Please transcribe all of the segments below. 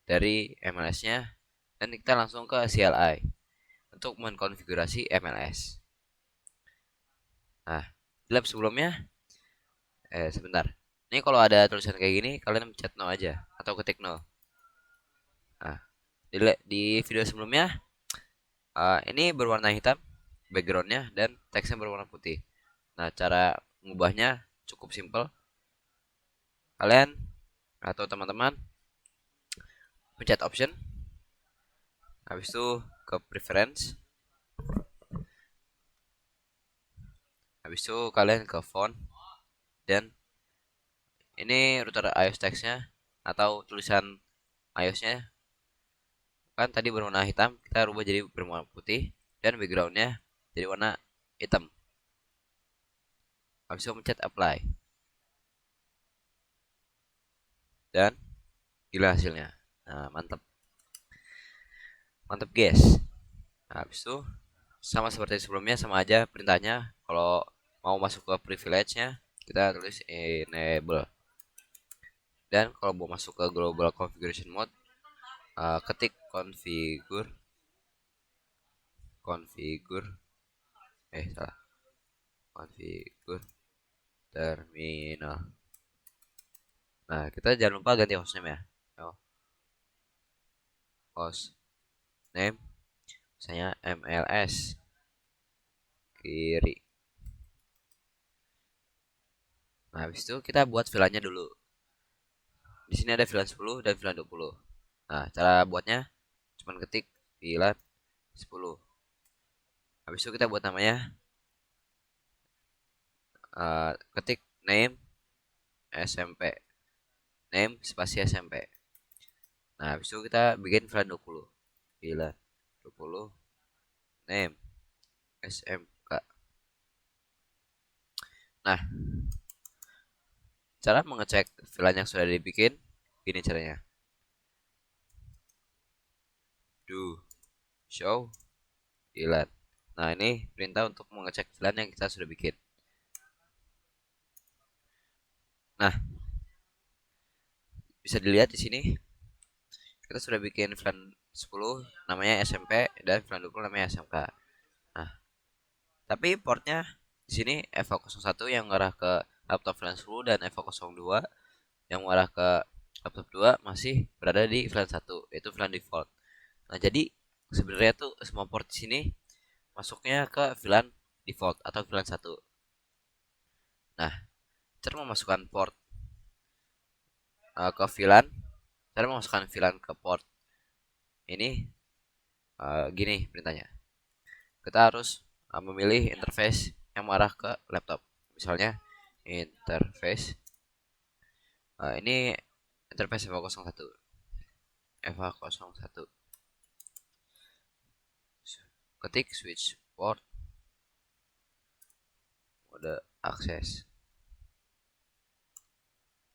dari MLS-nya dan kita langsung ke CLI untuk mengkonfigurasi MLS. Nah, di lab sebelumnya, sebentar. Ini kalau ada tulisan kayak gini, kalian pencet no aja atau ketik no. Nah, di video sebelumnya, ini berwarna hitam backgroundnya dan teksnya berwarna putih. Nah, cara mengubahnya cukup simple. Kalian atau teman-teman pencet option, habis itu ke preference, habis itu kalian ke font, dan ini router iOS text-nya atau tulisan iOS-nya kan tadi berwarna hitam, kita rubah jadi berwarna putih dan backgroundnya jadi warna hitam. Habis itu pencet apply dan gila hasilnya. Nah, mantap. Mantap, guys. Nah, habis itu sama seperti sebelumnya, sama aja perintahnya. Kalau mau masuk ke privilege-nya, kita tulis enable. Dan kalau mau masuk ke global configuration mode, ketik configure salah, configure terminal. Nah, kita jangan lupa ganti hostname ya. Host name misalnya MLS kiri. Nah, habis itu kita buat VLAN-nya dulu. Di sini ada VLAN 10 dan VLAN 20. Nah, cara buatnya cuman ketik VLAN 10. Habis itu kita buat namanya, ketik name SMP. Name spasi SMP. Nah, habis itu kita bikin VLAN 20. VLAN 20 name SMK. Nah, cara mengecek VLAN yang sudah dibikin gini caranya. Do show VLAN. Nah, ini perintah untuk mengecek VLAN yang kita sudah bikin. Nah, bisa dilihat di sini kita sudah bikin VLAN 10 namanya SMP dan VLAN 20 namanya SMK. Nah, tapi portnya di sini EVO01 yang mengarah ke laptop VLAN 10 dan EVO02 yang mengarah ke laptop 2 masih berada di VLAN 1, yaitu VLAN default. Nah, jadi sebenarnya tuh semua port di sini masuknya ke VLAN default atau VLAN 1. Nah, cara memasukkan port ke VLAN, cara memasukkan VLAN ke port ini gini perintahnya. Kita harus memilih interface yang mengarah ke laptop. Misalnya interface ini interface EVA01. EVA01. Ketik switch port mode akses.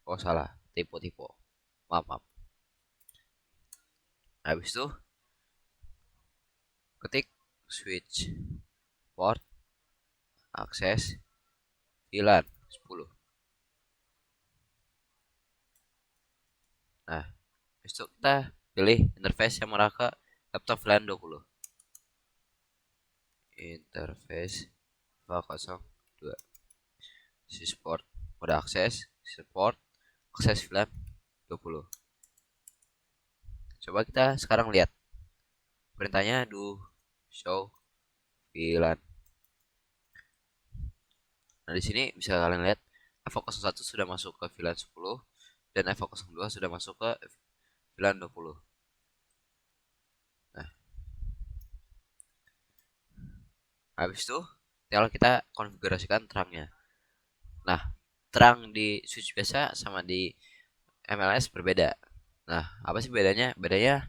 Oh, salah, tipe. Maaf. Habis itu ketik switch port akses VLAN 10. Nah, habis itu kita pilih interface yang mengarah ke laptop VLAN 20. Interface EVA02. Support mode akses, support akses VLAN 20. Coba kita sekarang lihat perintahnya do show VLAN. Nah, di sini bisa kalian lihat EVO01 sudah masuk ke VLAN 10 dan EVO02 sudah masuk ke VLAN 20. Nah, habis itu tinggal kita konfigurasikan terangnya. Nah, terang di switch biasa sama di MLS berbeda. Nah, apa sih bedanya? Bedanya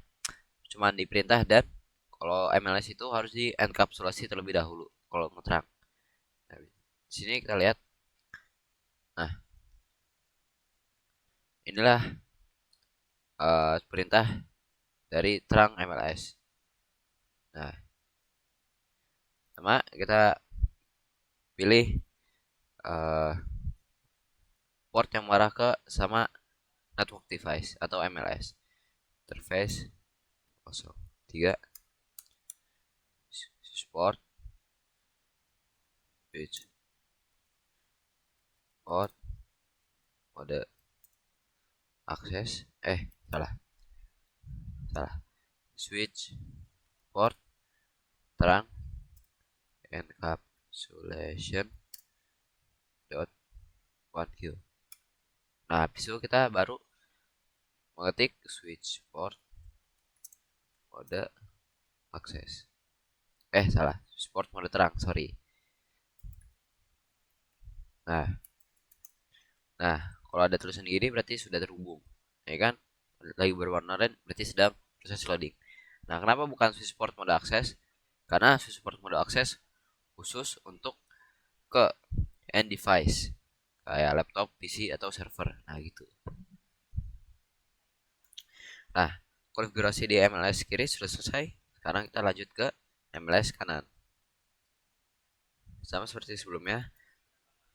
cuma di perintah, dan kalau MLS itu harus di enkapsulasi terlebih dahulu kalau mau terang. Nah, di sini kita lihat. Nah, inilah perintah dari terang MLS. Nah, sama kita pilih uh, port yang mengarah ke sama network device atau MLS. interface 03 support switch port mode akses salah switch port terang encapsulation dot 1Q. Nah, habis itu kita baru mengetik switch port mode akses. Salah, switch port mode terang, sorry. Nah, kalau ada tulisan gini berarti sudah terhubung, ya kan? Lagi berwarna oranye berarti sedang proses loading. Nah, kenapa bukan switch port mode akses? Karena switch port mode akses khusus untuk ke end device kayak laptop, PC atau server. Nah, gitu. Nah, konfigurasi di MLS kiri sudah selesai. Sekarang kita lanjut ke MLS kanan. Sama seperti sebelumnya.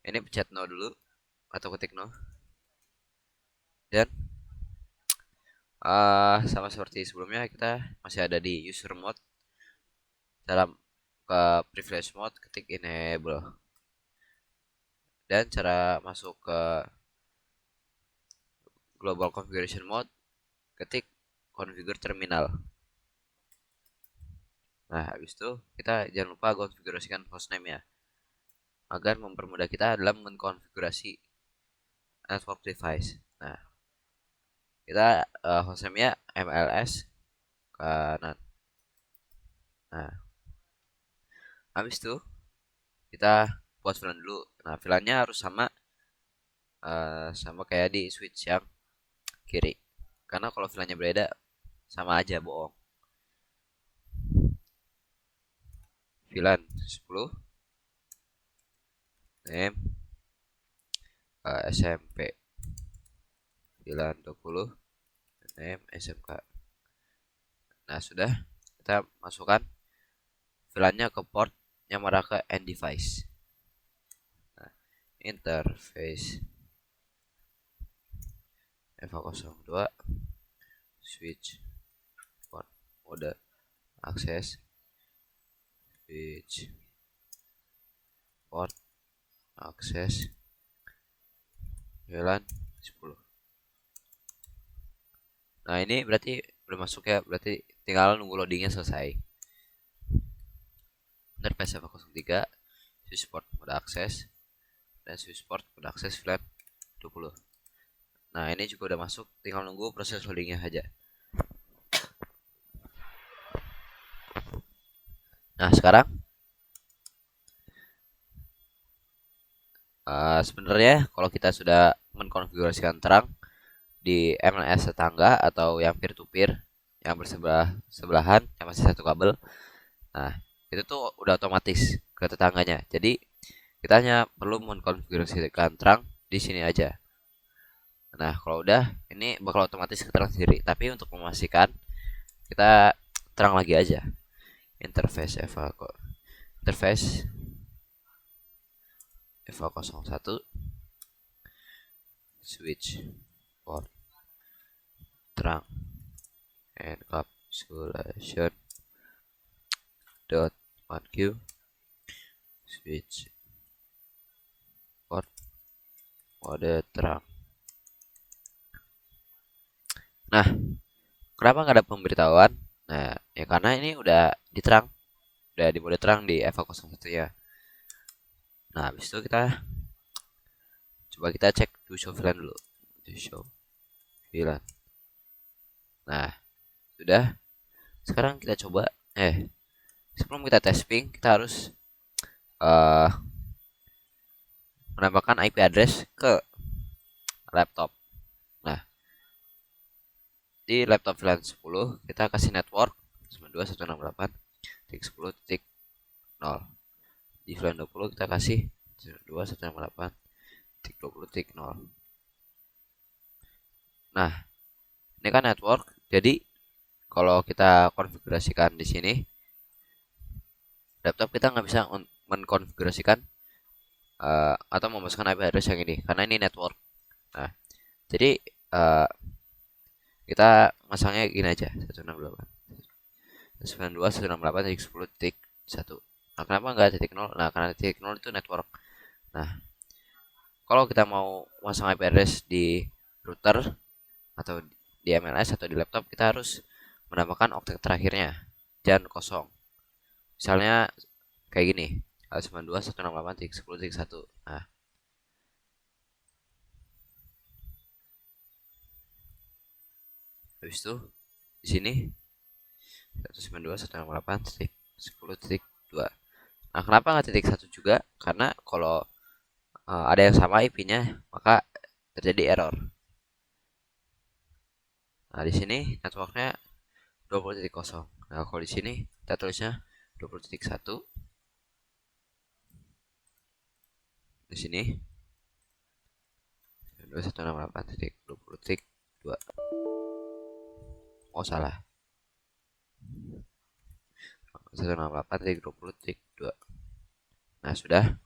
Ini pencet no dulu atau ketik no. Dan sama seperti sebelumnya kita masih ada di user mode. Dalam ke privilege mode ketik enable. Dan cara masuk ke global configuration mode ketik configure terminal. Nah, habis itu kita jangan lupa konfigurasikan hostname ya, agar mempermudah kita dalam mengkonfigurasi network device. Nah, kita hostname-nya MLS kanan. Nah, habis itu kita buat VLAN dulu. Nah, VLAN-nya harus sama kayak di switch yang kiri. Karena kalau VLAN-nya berbeda sama aja bohong. VLAN 10 name SMP VLAN 20 name SMK. Nah, sudah kita masukkan VLAN-nya ke port yang mengarah ke end device. Nah, interface FA02 switch port mode akses switch port akses VLAN 10. Nah, ini berarti udah masuk ya, berarti tinggal nunggu loadingnya selesai. Interface FA03 switch port mode akses dan switch port mode akses VLAN 20. Nah, ini juga udah masuk, tinggal nunggu proses loadingnya aja. Nah, sekarang sebenarnya kalau kita sudah mengkonfigurasikan terang di MLS tetangga atau yang peer to peer yang bersebelahan yang masih satu kabel, nah itu tuh udah otomatis ke tetangganya. Jadi kita hanya perlu mengkonfigurasikan terang di sini aja. Nah, kalau udah ini bakal otomatis ke terang sendiri. Tapi untuk memastikan kita terang lagi aja. Interface FA01 switch port terang encapsulation dot 1Q switch port mode terang. Nah, kenapa nggak ada pemberitahuan? Nah, ya karena ini udah diterang, udah di mode terang di FA01 ya. Nah, habis itu coba kita cek to show VLAN dulu. To show VLAN. Nah, sudah. Sekarang kita coba sebelum kita testing kita harus menambahkan IP address ke laptop. Nah, di laptop VLAN 10 kita kasih network 92.168.10.0. Di VLAN 20 kita kasih 92.168.20.0. Nah, ini kan network. Jadi kalau kita konfigurasikan di sini, laptop kita nggak bisa mengkonfigurasikan atau memasukkan IP address yang ini karena ini network. Nah, jadi Kita masangnya gini aja, 168 192 168 titik 10 titik 1. Nah, kenapa nggak titik 0? Nah, karena titik 0 itu network. Nah, kalau kita mau masang IP address di router atau di MLS atau di laptop, kita harus menambahkan oktet terakhirnya, jangan kosong. Misalnya kayak gini, 192.168.10.1. Nah, habis itu di sini 192.168.10.2. Nah, kenapa nggak titik 1 juga? Karena kalau ada yang sama IP-nya, maka terjadi error. Nah, di sini networknya 20.0. Nah, kalau di sini kita tulisnya 20.1. Di sini 2168.20.2. Oh, salah. 168.20.2. Nah, sudah.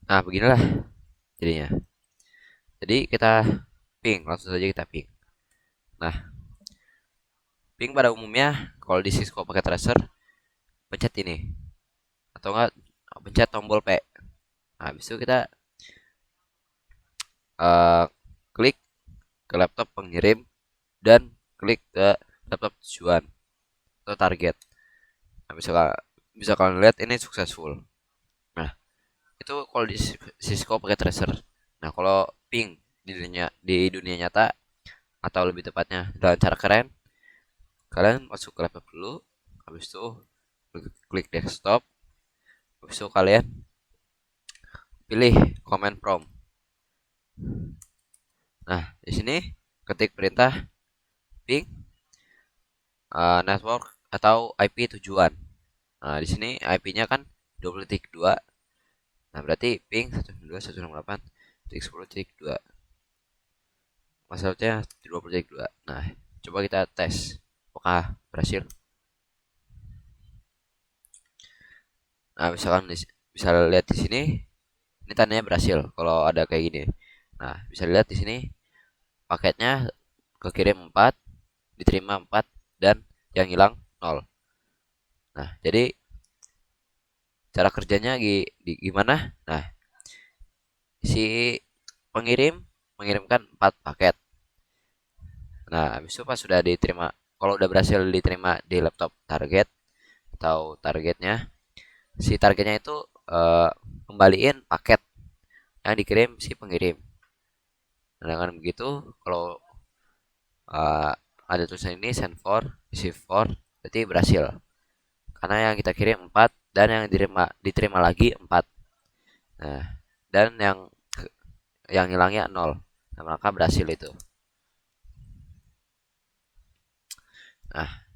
Nah, beginilah jadinya. Jadi kita ping, langsung saja kita ping. Nah, ping pada umumnya kalau di Cisco pakai tracer, pencet ini atau enggak pencet tombol P. Nah, habis itu kita klik ke laptop pengirim dan klik ke laptop tujuan atau target. Nah, bisa kalian lihat ini successful. Nah, itu kalau di Cisco pakai tracer. Nah, kalau ping di dunia nyata atau lebih tepatnya dengan cara keren, kalian masuk ke laptop dulu, habis itu klik desktop, habis itu kalian pilih command prompt. Nah, di sini ketik perintah ping network atau IP tujuan. Nah, di sini IP-nya kan 20.2. Nah, berarti ping 192.168.10.2. Masalahnya 20.2. Nah, coba kita tes apakah berhasil. Nah, misalkan bisa lihat di sini ini tandanya berhasil kalau ada kayak gini. Nah, bisa lihat di sini paketnya kekirim 4, diterima 4, dan yang hilang 0. Nah, jadi cara kerjanya gimana? Nah, si pengirim mengirimkan 4 paket. Nah, habis itu pas sudah diterima, kalau udah berhasil diterima di laptop target atau targetnya, si targetnya itu kembaliin paket yang dikirim si pengirim. Nah, dengan begitu, kalau uh, ada tulisan ini send for, receive for, berarti berhasil. Karena yang kita kirim 4 dan yang diterima lagi 4. Nah, dan yang hilangnya 0. Nah, maka berhasil itu. Nah,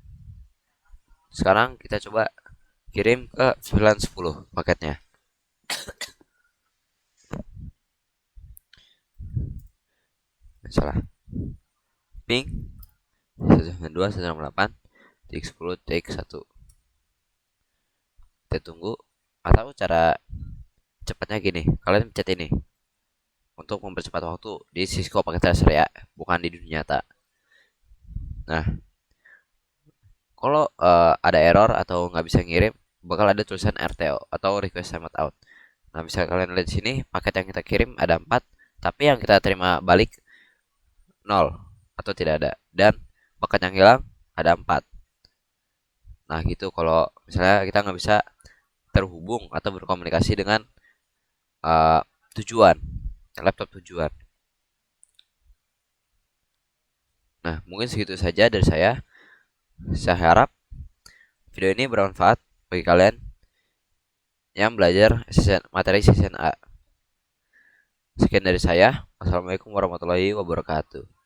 sekarang kita coba kirim ke 910 paketnya. Salah. Ping 192.168 tik 10 tik 1. Kita tunggu. Atau cara cepatnya gini, kalian pencet ini untuk mempercepat waktu di Cisco pakai tracer ya, bukan di dunia nyata. Nah, kalau ada error atau nggak bisa ngirim, bakal ada tulisan RTO atau request timeout. Nah, bisa kalian lihat di sini paket yang kita kirim ada 4, tapi yang kita terima balik 0 atau tidak ada, dan paket yang hilang ada 4. Nah, gitu kalau misalnya kita nggak bisa terhubung atau berkomunikasi dengan uh, tujuan, laptop tujuan. Nah, mungkin segitu saja dari saya. Saya harap video ini bermanfaat bagi kalian yang belajar materi season A. Sekian dari saya. Wassalamualaikum warahmatullahi wabarakatuh.